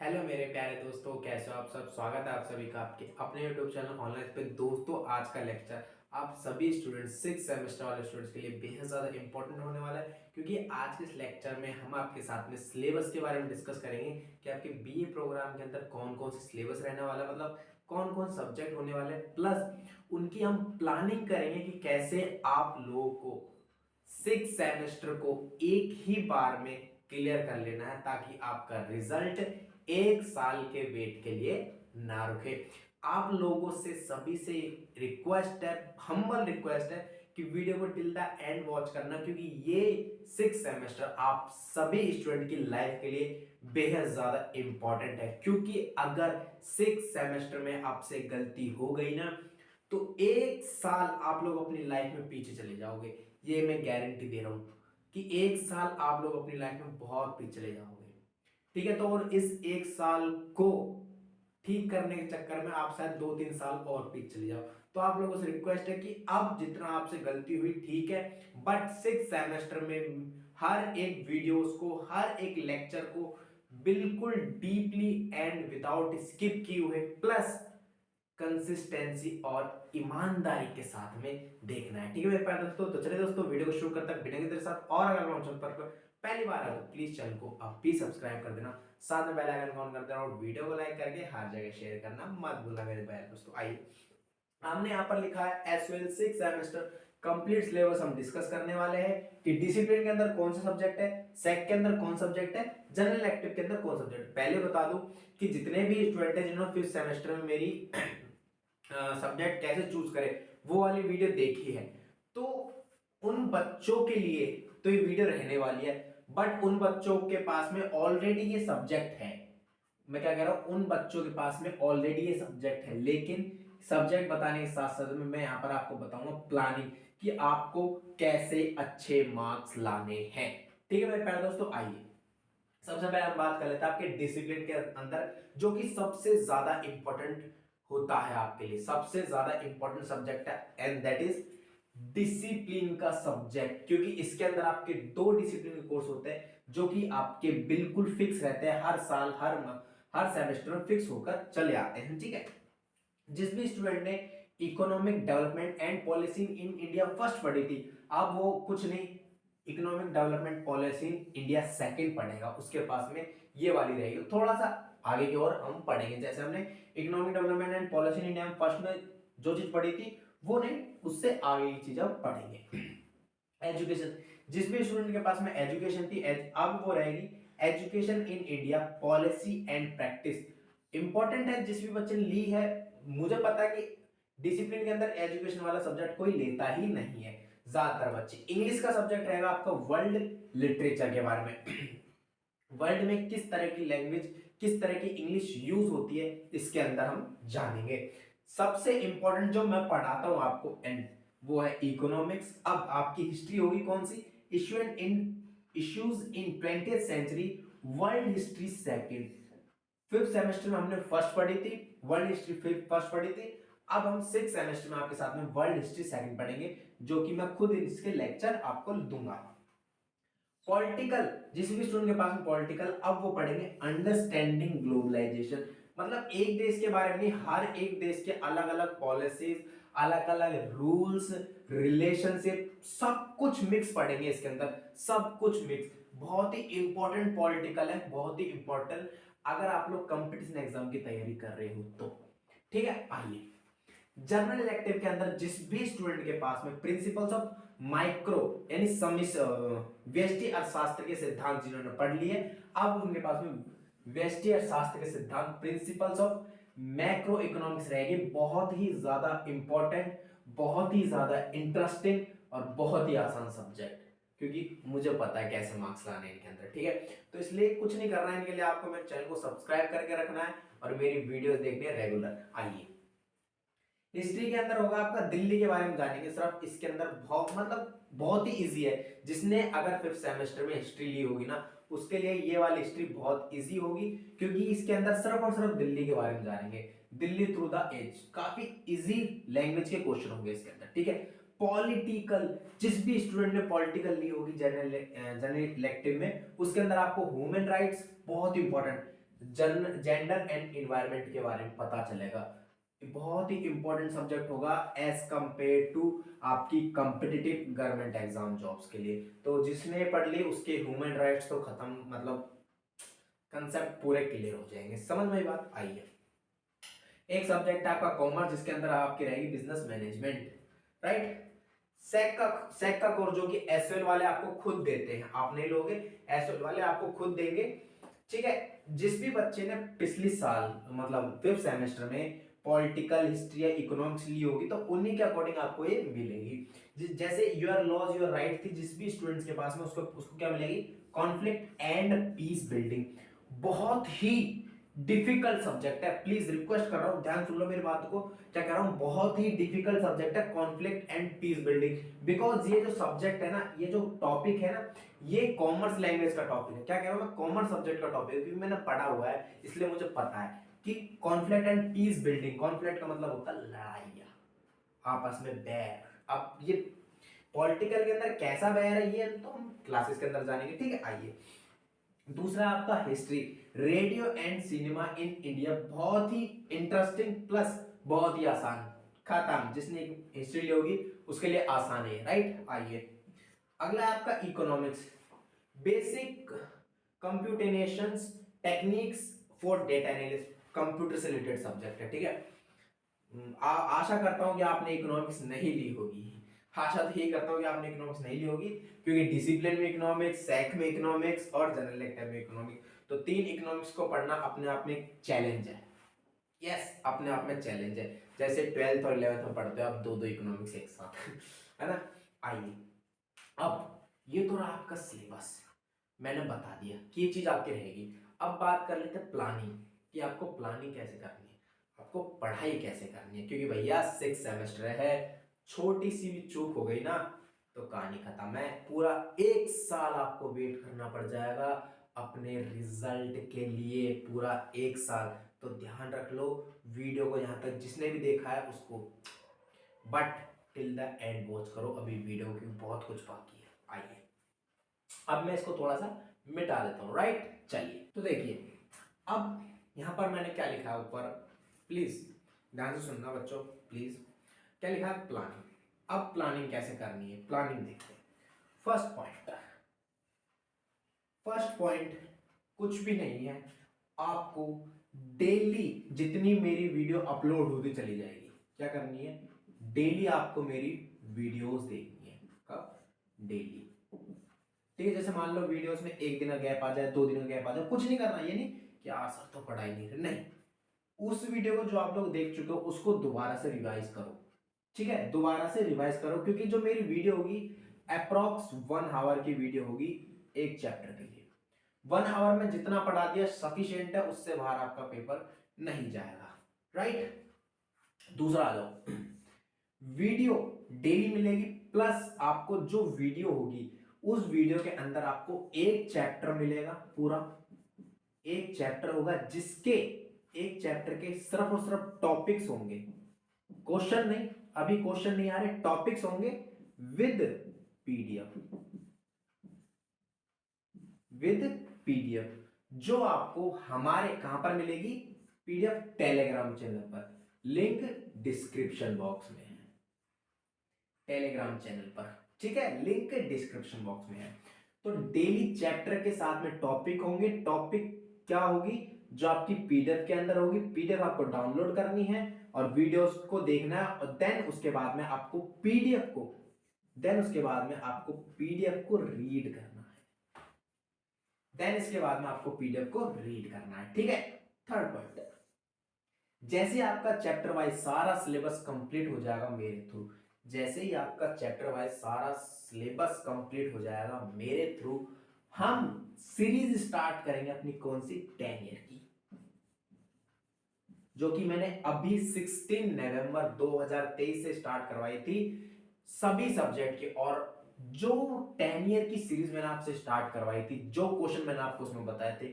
Hello मेरे प्यारे दोस्तों, कैसे हो आप सब। स्वागत है आप सभी का आपके अपने यूट्यूब चैनल ऑनलाइन पे। दोस्तों, आज का लेक्चर आप सभी स्टूडेंट्स 6 सेमेस्टर वाले स्टूडेंट्स के लिए बेहद ज़्यादा इंपॉर्टेंट होने वाला है, क्योंकि आज के इस लेक्चर में हम आपके साथ में सिलेबस के बारे में डिस्कस करेंगे कि आपके बीए प्रोग्राम के अंदर कौन कौन से सिलेबस रहने वाला है, मतलब कौन कौन सब्जेक्ट होने वाले, प्लस उनकी हम प्लानिंग करेंगे कि कैसे आप लोगों को 6 सेमेस्टर को एक ही बार में क्लियर कर लेना है, ताकि आपका रिजल्ट एक साल के वेट के लिए ना रुके। आप लोगों से सभी से रिक्वेस्ट है, हम्बल रिक्वेस्ट है कि वीडियो को टिल द एंड वॉच करना, क्योंकि ये 6 सेमेस्टर आप सभी स्टूडेंट की लाइफ के लिए बेहद ज्यादा इंपॉर्टेंट है। क्योंकि अगर 6 सेमेस्टर में आपसे गलती हो गई ना, तो एक साल आप लोग अपनी लाइफ में पीछे चले जाओगे। ये मैं गारंटी दे रहा हूं कि एक साल आप लोग अपनी लाइफ में बहुत पीछे चले जाओगे। ठीक है, तो और इस एक साल को ठीक करने के चक्कर में आप शायद 2-3 साल और पीछे चले जाओ। तो आप लोगों से रिक्वेस्ट है कि अब जितना आपसे गलती हुई ठीक है, बट 6 सेमेस्टर में हर एक वीडियोस को, हर एक लेक्चर को बिल्कुल डीपली एंड विदाउट स्किप किए हुए, प्लस कंसिस्टेंसी और ईमानदारी के साथ में देखना है। ठीक है मेरे प्यारे दोस्तों, तो चलिए दोस्तों वीडियो को शुरू करते हैं बिना किसी साथ। और अगर आप चैनल पर पहली बार आए तो प्लीज चैनल को आप भी सब्सक्राइब कर देना, साथ में बेल आइकन ऑन कर देना और वीडियो को लाइक करके हर जगह शेयर करना मत भूलना मेरे प्यारे दोस्तों। आइए, हमने यहाँ पर लिखा है एसओएल 6 सेमेस्टर कंप्लीट सिलेबस हम डिस्कस करने वाले हैं कि डिसिप्लिन के अंदर कौन सा सब्जेक्ट है, सेक के अंदर कौन सब्जेक्ट है, जनरल इलेक्टिव के अंदर कौन सब्जेक्ट। पहले बता दूं कि जितने भी स्टूडेंट हैं जिन्होंने 5th सेमेस्टर में मेरी सब्जेक्ट कैसे चूज करें वो वाली वीडियो देखी है, तो उन बच्चों के लिए तो ये वीडियो रहने वाली है। बट उन बच्चों के पास में ऑलरेडी ये सब्जेक्ट है। मैं क्या कह रहा हूं, उन बच्चों के पास में ऑलरेडी ये सब्जेक्ट है, लेकिन सब्जेक्ट बताने के साथ साथ में मैं यहां पर आपको बताऊंगा प्लानिंग कि आपको कैसे अच्छे मार्क्स लाने हैं। ठीक है मेरे प्यारे दोस्तों, आइए सबसे पहले हम बात कर लेते हैं आपके डिसिप्लिन के अंदर, जो कि सबसे ज्यादा इंपॉर्टेंट होता है आपके लिए, सबसे ज्यादा इंपॉर्टेंट सब्जेक्ट है, एंड दैट इज डिसिप्लिन का सब्जेक्ट। क्योंकि इसके अंदर आपके 2 डिसिप्लिन के कोर्स होते हैं जो कि आपके बिल्कुल फिक्स रहते हैं, हर साल हर सेमेस्टर में फिक्स होकर चले आते हैं। ठीक है, जिस भी स्टूडेंट ने economic development and policy in India first पढ़ी थी, अब वो कुछ नहीं, economic development policy in India second पढ़ेगा, उसके पास में ये वाली रहेगी। थोड़ा सा आगे की ओर हम पढ़ेंगे, जैसे हमने economic development and policy in India में फर्स्ट में जो चीज पढ़ी थी वो नहीं, उससे आगे की चीज हम पढ़ेंगे। एजुकेशन, जिस भी स्टूडेंट के पास में एजुकेशन थी, अब वो रहेगी education in India policy and practice. Important है, जिस भी बच्चे ने ली है, मुझे पता है कि डिसिप्लिन के अंदर एजुकेशन वाला सब्जेक्ट कोई लेता ही नहीं है ज्यादातर बच्चे। इंग्लिश का सब्जेक्ट रहेगा आपका वर्ल्ड लिटरेचर के बारे में। वर्ल्ड में किस तरह की लैंग्वेज, किस तरह की इंग्लिश यूज होती है, इसके अंदर हम जानेंगे। सबसे इंपॉर्टेंट जो मैं पढ़ाता हूं आपको एंड वो है इकोनॉमिक्स। अब आपकी हिस्ट्री होगी कौन सी, issues in 20th century, world history second. 5th semester में हमने फर्स्ट पढ़ी थी, वर्ल्ड हिस्ट्री फर्स्ट पढ़ी थी। अब हम 6th सेमेस्टर में आपके साथ में वर्ल्ड हिस्ट्री सेकंड पढ़ेंगे, जो कि मैं खुद इसके लेक्चर आपको दूंगा। पॉलिटिकल, जिस भी स्टूडेंट के पास में पॉलिटिकल, अब वो पढ़ेंगे अंडरस्टैंडिंग ग्लोबलाइजेशन। मतलब एक देश के बारे में, हर एक देश के अलग अलग पॉलिसीज, अलग अलग रूल्स, रिलेशनशिप, सब कुछ मिक्स पढ़ेंगे इसके अंदर, सब कुछ मिक्स। बहुत ही इंपॉर्टेंट पॉलिटिकल है, बहुत ही इंपॉर्टेंट अगर आप लोग कंपटीशन एग्जाम की तैयारी कर रहे हो तो। ठीक है, आइए जर्नल इलेक्टिव के अंदर जिस भी स्टूडेंट के पास में प्रिंसिपल्स ऑफ माइक्रो यानी व्यष्टि अर्थशास्त्र के सिद्धांत जिन्होंने पढ़ लिए, अब उनके पास में व्यष्टि अर्थशास्त्र के सिद्धांत प्रिंसिपल्स ऑफ मैक्रो इकोनॉमिक्स रहेगी। बहुत ही ज्यादा इंपॉर्टेंट, बहुत ही ज्यादा इंटरेस्टिंग और बहुत ही आसान सब्जेक्ट, क्योंकि मुझे पता है कैसे मार्क्स लाने हैं इनके अंदर। ठीक है, तो इसलिए कुछ नहीं करना है इनके लिए, आपको मेरे चैनल को सब्सक्राइब करके रखना है और मेरी वीडियोस देखनी है रेगुलर। आइए, हिस्ट्री के अंदर होगा आपका दिल्ली के बारे में जानेंगे सिर्फ। इसके अंदर बहुत मतलब बहुत ही इजी है, जिसने अगर 5th सेमेस्टर में हिस्ट्री ली होगी ना, उसके लिए ये वाली हिस्ट्री बहुत इजी होगी, क्योंकि इसके अंदर सिर्फ और सिर्फ दिल्ली के बारे में जानेंगे। दिल्ली थ्रू द एज, काफी इजी लैंग्वेज के क्वेश्चन होंगे इसके अंदर। ठीक है, पॉलिटिकल, जिस भी स्टूडेंट ने पॉलिटिकल ली होगी जनरल इलेक्टिव में, उसके अंदर आपको ह्यूमन राइट्स बहुत इंपॉर्टेंट, जेंडर एंड इन्वायरमेंट के बारे में पता चलेगा। बहुत ही इंपॉर्टेंट सब्जेक्ट होगा एज कंपेयर टू आपकी कॉम्पिटिटिव गवर्नमेंट एग्जाम जॉब्स के लिए। तो जिसने पढ़ ली उसके ह्यूमन राइट्स तो खत्म, मतलब कंसेप्ट पूरे क्लियर हो जाएंगे। समझ में बात आई है। एक सब्जेक्ट है आपका कॉमर्स, जिसके अंदर आपकी रहेगी बिजनेस मैनेजमेंट, राइट। सेक का कोर्स जो कि एसएल वाले आपको खुद देते हैं, आप नहीं लोगे, एसएल वाले आपको खुद देंगे, ठीक है। जिस भी बच्चे ने पिछले साल मतलब 5th सेमेस्टर में पॉलिटिकल हिस्ट्री या इकोनॉमिक्स ली होगी तो उन्हीं के अकॉर्डिंग आपको ये मिलेगी। जैसे योर लॉज योर राइट थी जिस भी स्टूडेंट्स के पास में, उसको उसको क्या मिलेगी, कॉन्फ्लिक्ट एंड पीस बिल्डिंग। बहुत ही डिफिकल्ट सब्जेक्ट है, प्लीज रिक्वेस्ट कर रहा हूं ध्यान सुन लो मेरी बात को, क्या कह रहा हूं, बहुत ही डिफिकल्ट सब्जेक्ट है conflict and peace building. Because ये जो सब्जेक्ट है ना, ये जो टॉपिक है ना, ये कॉमर्स लैंग्वेज का टॉपिक है। क्या कह रहा हूं मैं, कॉमर्स सब्जेक्ट का टॉपिक है, क्योंकि मैंने पढ़ा हुआ है इसलिए मुझे पता है कि conflict and peace building, conflict का मतलब होता है लड़ाइयां, आपस में बैर। अब ये पॉलिटिकल के अंदर कैसा बैर है ये तो हम क्लासेस के अंदर जानेंगे, ठीक है। आइए, दूसरा आपका history, radio and cinema in India, बहुत ही इंटरेस्टिंग प्लस बहुत ही आसान। खत्म, जिसने हिस्ट्री ली होगी उसके लिए आसान है, राइट। आइए, अगला आपका economics, basic computations techniques for data analysis, computer से रिलेटेड सब्जेक्ट है, ठीक है। आशा करता हूं कि आपने इकोनॉमिक्स नहीं ली होगी, आशा तो यही करता हूं कि आपने इकोनॉमिक्स नहीं ली होगी, क्योंकि डिसिप्लिन में इकोनॉमिक्स, सेक में इकोनॉमिक्स और जनरल लेक्चर में इकोनॉमिक्स, तो 3 इकोनॉमिक्स को पढ़ना अपने आप में एक चैलेंज है। यस, अपने आप में चैलेंज है। जैसे 12th और 11th में पढ़ते हो आप दो इकोनॉमिक्स एक साथ है ना। आइए, अब ये तो रहा आपका सिलेबस, मैंने बता दिया कि ये चीज आपकी रहेगी। अब बात कर लेते हैं प्लानिंग, कि आपको प्लानिंग कैसे करनी है, आपको पढ़ाई कैसे करनी है, क्योंकि भैया 6 सेमेस्टर है, छोटी सी भी चूक हो गई ना तो कहानी खत्म है। पूरा 1 साल आपको वेट करना पड़ जाएगा अपने रिजल्ट के लिए, पूरा 1 साल। तो ध्यान रख लो, वीडियो को यहाँ तक जिसने भी देखा है उसको, but till the end watch करो, अभी वीडियो की बहुत कुछ बाकी है। आइए, अब मैं इसको थोड़ा सा मिटा देता हूं, राइट। चलिए, तो देखिए, अब यहां पर मैंने क्या लिखा है ऊपर, प्लीज ध्यान से सुनना बच्चों, प्लीज। क्या लिखा है, प्लानिंग। अब प्लानिंग कैसे करनी है, प्लानिंग देखते हैं। फर्स्ट पॉइंट कुछ भी नहीं है, आपको डेली जितनी मेरी वीडियो अपलोड होती चली जाएगी, क्या करनी है, डेली आपको मेरी वीडियोस देखनी है। कब, डेली, ठीक है। जैसे मान लो वीडियोस में 1 दिन का गैप आ जाए, 2 दिन का गैप आ जाए, कुछ नहीं करना, ये नहीं कि यार सर तो पढ़ाई नहीं रहे, नहीं, उस वीडियो को जो आप लोग देख चुके हो उसको दोबारा से रिवाइज करो, ठीक है, दोबारा से रिवाइज करो, क्योंकि जो मेरी वीडियो होगी अप्रॉक्स 1 आवर की वीडियो होगी एक चैप्टर के लिए। 1 आवर में जितना पढ़ा दिया सफिशिएंट है, उससे बाहर आपका पेपर नहीं जाएगा, राइट। दूसरा आ जाओ, वीडियो डेली मिलेगी, प्लस आपको जो वीडियो होगी उस वीडियो के अंदर आपको एक चैप्टर मिलेगा, पूरा एक चैप्टर होगा, जिसके एक चैप्टर के सिर्फ और सिर्फ टॉपिक्स होंगे, क्वेश्चन नहीं, अभी क्वेश्चन नहीं आ रहे, टॉपिक्स होंगे विद पीडीएफ, विद पीडीएफ, जो आपको हमारे कहां पर मिलेगी, पीडीएफ टेलीग्राम चैनल पर, लिंक डिस्क्रिप्शन बॉक्स में है, टेलीग्राम चैनल पर, ठीक है, लिंक डिस्क्रिप्शन बॉक्स में है। तो डेली चैप्टर के साथ में टॉपिक होंगे, टॉपिक क्या होगी, जो आपकी पीडीएफ के अंदर होगी, पीडीएफ आपको डाउनलोड करनी है और वीडियोस को देखना है, और देन उसके बाद में आपको पीडीएफ को, रीड करना है, देन इसके बाद में आपको पीडीएफ को रीड करना है, ठीक है। थर्ड पॉइंट, जैसे आपका चैप्टर वाइज सारा सिलेबस कंप्लीट हो जाएगा मेरे थ्रू, जैसे ही आपका चैप्टर वाइज सारा सिलेबस कंप्लीट हो जाएगा मेरे थ्रू, हम सीरीज स्टार्ट करेंगे अपनी, कौन सी, 10 ईयर की, जो कि मैंने अभी 16 नवंबर 2023 से स्टार्ट करवाई थी सभी सब्जेक्ट की। और जो 10 ईयर की सीरीज मैंने आपसे स्टार्ट करवाई थी, जो क्वेश्चन मैंने आपको उसमें बताए थे,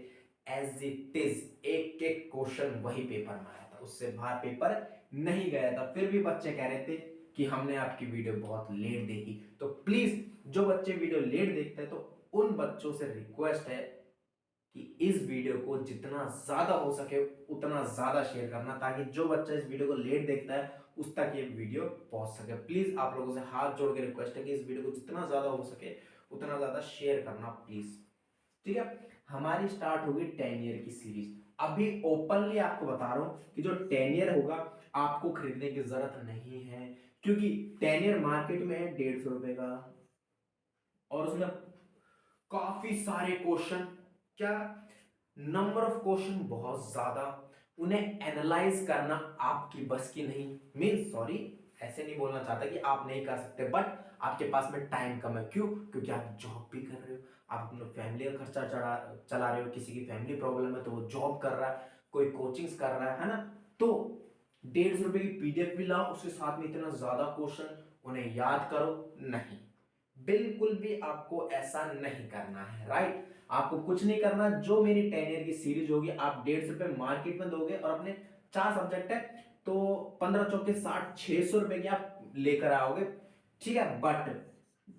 एज इट इज एक एक क्वेश्चन वही पेपर में आया था, उससे बाहर पेपर नहीं गया था। फिर भी बच्चे कह रहे थे कि हमने आपकी वीडियो बहुत लेट देखी। तो प्लीज, जो बच्चे वीडियो लेट देखते हैं, तो उन बच्चों से रिक्वेस्ट है कि इस वीडियो को जितना ज्यादा हो सके उतना ज्यादा शेयर करना, ताकि जो बच्चा इस वीडियो को लेट देखता है उस तक ये वीडियो पहुंच सके। प्लीज आप लोगों से हाथ जोड़ के रिक्वेस्ट है कि इस वीडियो को जितना ज्यादा हो सके उतना ज्यादा शेयर करना प्लीज। ठीक है, हमारी स्टार्ट होगी 10 ईयर की सीरीज। अभी ओपनली आपको बता रहा हूं कि जो 10 ईयर होगा आपको खरीदने की जरूरत नहीं है, क्योंकि 10 ईयर मार्केट में है 150 रुपए का, और उसमें काफी सारे क्वेश्चन, क्या नंबर ऑफ क्वेश्चन बहुत ज्यादा, उन्हें एनालाइज करना आपकी बस की नहीं। मीन सॉरी, ऐसे नहीं बोलना चाहता कि आप नहीं कर सकते, बट आपके पास में टाइम कम है। क्यों? क्योंकि आप जॉब भी कर रहे हो, आप अपने फैमिली का खर्चा चला रहे हो, किसी की फैमिली प्रॉब्लम है तो वो जॉब कर रहा है, कोई कोचिंग्स कर रहा है ना। तो 150 रुपए की पीडीएफ भी लाओ, उसके साथ में इतना ज्यादा क्वेश्चन, उन्हें याद करो? नहीं, बिल्कुल भी आपको ऐसा नहीं करना है। राइट, आपको कुछ नहीं करना। जो मेरी 10 ईयर की सीरीज होगी आप 150 रुपए मार्केट में दोगे, और अपने 4 सब्जेक्ट है तो 15 चौके 60, 600 रुपए की आप लेकर आओगे। ठीक है, बट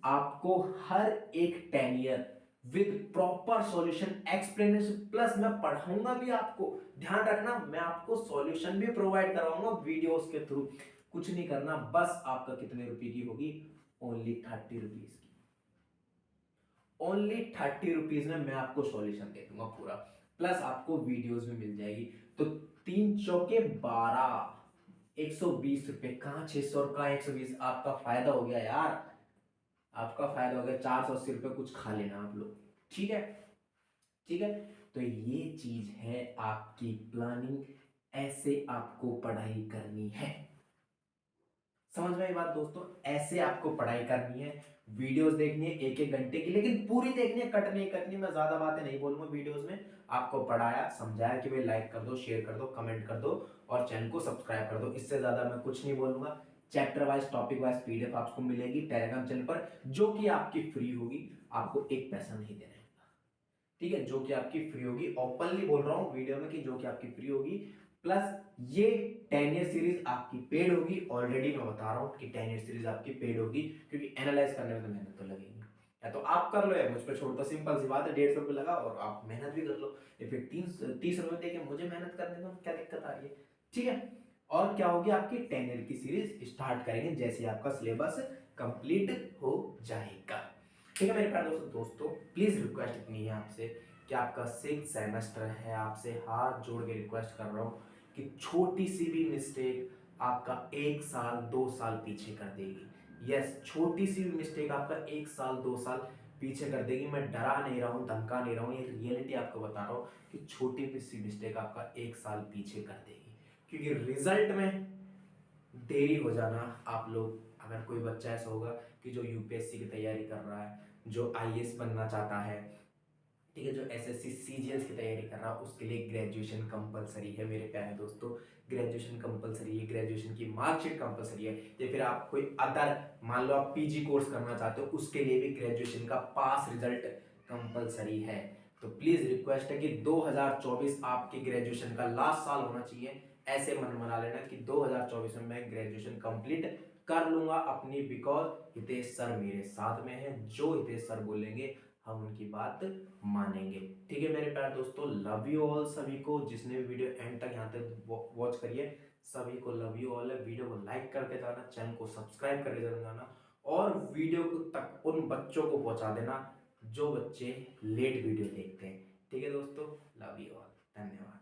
आपको हर एक 10 year with proper solution explanation, plus मैं पढ़ाऊंगा भी आपको। ध्यान रखना, मैं आपको सॉल्यूशन भी प्रोवाइड करवाऊंगा वीडियोस के थ्रू। कुछ नहीं करना, बस आपका कितने रुपए की होगी? ओनली 30 रुपीज की। ओनली 30 रुपीज में मैं आपको सॉल्यूशन दे दूंगा पूरा, प्लस आपको वीडियोस भी मिल जाएगी। तो 3 चौके 12, 120 रुपए कहाँ 600 और कहाँ 120, आपका फायदा हो गया यार, आपका फायदा हो गया। 480 रुपए कुछ खा लेना आप लोग। ठीक है, ठीक है। तो ये चीज है आपकी प्लानिंग, ऐसे आपको पढ़ाई करनी है। समझ में आई बात दोस्तों? ऐसे आपको पढ़ाई करनी है, वीडियोस देखनी है 1-1 घंटे की, लेकिन पूरी देखनी है, कट नहीं करनी। मैं ज्यादा बातें नहीं बोलूंगा वीडियोस में। आपको पढ़ाया समझाया कि भाई लाइक कर दो, शेयर कर दो, कमेंट कर दो, और चैनल को सब्सक्राइब कर दो। इससे ज्यादा मैं कुछ नहीं बोलूंगा। Chapter wise topic wise PDF आपको मिलेगी टेलीग्राम चैनल पर, जो कि आपकी फ्री होगी, आपको एक पैसा नहीं देना है। ठीक है, जो कि आपकी फ्री होगी, ओपनली बोल रहा हूं वीडियो में कि जो कि आपकी फ्री होगी। प्लस ये 10 ईयर सीरीज आपकी पेड होगी। ऑलरेडी मैं बता रहा हूं कि 10 ईयर सीरीज आपकी पेड होगी, क्योंकि एनालाइज करने में तो मेहनत तो लगेगी। या तो आप कर लो या मुझ पर छोड़ दो, सिंपल सी बात है। 150 रुपये लगा और आप मेहनत भी कर लो, या फिर 30 रुपये देके मुझे मेहनत करने दो, क्या दिक्कत आ रही है? ठीक है, और क्या होगी आपकी 10 ईयर की सीरीज स्टार्ट करेंगे जैसे आपका सिलेबस कंप्लीट हो जाएगा। ठीक है मेरे प्यारे दोस्तों, प्लीज रिक्वेस्ट इतनी है आपसे कि आपका 6 सेमेस्टर है, आपसे हाथ जोड़ के रिक्वेस्ट कर रहा हूँ कि छोटी सी भी मिस्टेक आपका 1 साल 2 साल पीछे कर देगी। यस, छोटी सी भी मिस्टेक आपका 1 साल 2 साल पीछे कर देगी। मैं डरा नहीं रहा हूँ, धमका नहीं रहा हूँ, ये रियलिटी आपको बता रहा हूँ कि छोटी सी मिस्टेक आपका 1 साल पीछे कर देगी। क्योंकि रिजल्ट में देरी हो जाना, आप लोग अगर कोई बच्चा ऐसा होगा कि जो यूपीएससी की तैयारी कर रहा है, जो आईएएस बनना चाहता है, ठीक है, जो एसएससी सीजीएल की तैयारी कर रहा है, उसके लिए ग्रेजुएशन कंपलसरी है मेरे प्यारे दोस्तों। ग्रेजुएशन कंपलसरी है, ग्रेजुएशन की मार्कशीट कंपलसरी है। या फिर आप कोई अदर, मान लो आप पीजी कोर्स करना चाहते हो, उसके लिए भी ग्रेजुएशन का पास रिजल्ट कंपलसरी है। तो प्लीज रिक्वेस्ट है कि 2024 आपके ग्रेजुएशन का लास्ट साल होना चाहिए। ऐसे मन बना लेना कि 2024 में मैं ग्रेजुएशन कंप्लीट कर लूंगा अपनी, बिकॉज हितेश सर मेरे साथ में है। जो हितेश सर बोलेंगे हम उनकी बात मानेंगे। ठीक है मेरे प्यारे दोस्तों, लव यू ऑल। सभी को जिसने भी वीडियो एंड तक यहाँ तक वॉच करिए, सभी को लव यू ऑल है। वीडियो को लाइक करके जाना, चैनल को सब्सक्राइब करके जरूर जाना, और वीडियो को तक उन बच्चों को पहुंचा देना जो बच्चे लेट वीडियो देखते हैं। ठीक है दोस्तों, लव यू ऑल, धन्यवाद।